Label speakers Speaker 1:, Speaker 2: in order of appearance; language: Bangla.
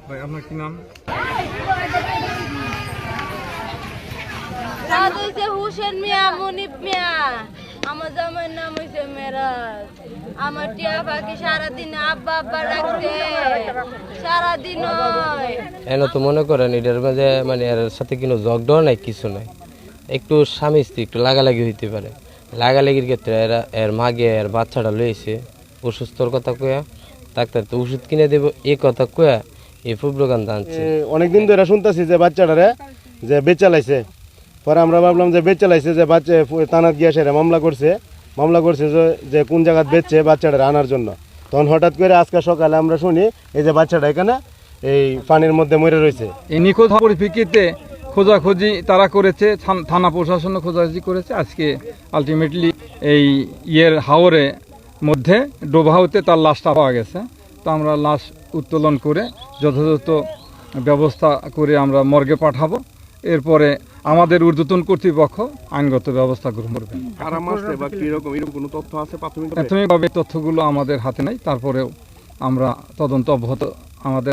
Speaker 1: ভাই আপনার কি নাম?
Speaker 2: হুসেন মিয়া, মুনিপ মিয়া। আমার জামাইয়ের নাম হয়েছে মেরাজ। আমার টিয়া পাখি সারাদিন আব্বা আব্বা ডাকছে, সারাদিন
Speaker 3: এনে তো মনে করেন এটার মাঝে মানে এর সাথে কোনো ঝগড়াও নাই, কিছু নাই। একটু স্বামী স্ত্রী একটু লাগালাগি হইতে পারে। লাগালাগির ক্ষেত্রে এর মাগে এর বাচ্চাটা লইছে অসুস্থর কথা কয়া, ডাক্তার তো ওষুধ কিনে দেবো এই কথা কয়া এই প্রোগ্রাম আনছে।
Speaker 4: অনেকদিন ধরে শুনতেছি যে বাচ্চাটারে যে বেচালাইছে। পরে আমরা ভাবলাম যে বেচালাইছে, যে বাচ্চা থানাত গিয়া সেরা মামলা করছে যে কোন জায়গায় বেচছে বাচ্চাটারে আনার জন্য। তখন হঠাৎ করে আজকে সকালে আমরা শুনি এই যে বাচ্চাটা এখানে এই পানির মধ্যে মরে রয়েছে।
Speaker 1: এই নিখোঁজ পরিপ্রেক্ষিতে খোঁজাখুঁজি তারা করেছে, থানা প্রশাসনও খোঁজাখুঁজি করেছে। আজকে আলটিমেটলি এই হাওরের মধ্যে ডোবাহতে তার লাশটা পাওয়া গেছে। তো আমরা লাশ উত্তোলন করে যথাযথ ব্যবস্থা করে আমরা মর্গে পাঠাবো। এরপরে আমাদের ঊর্ধ্বতন কর্তৃপক্ষ আইনগত ব্যবস্থা গ্রহণ করবে। প্রাথমিকভাবে তথ্যগুলো আমাদের হাতে নাই, তারপরেও আমরা তদন্ত অব্যাহত আমাদের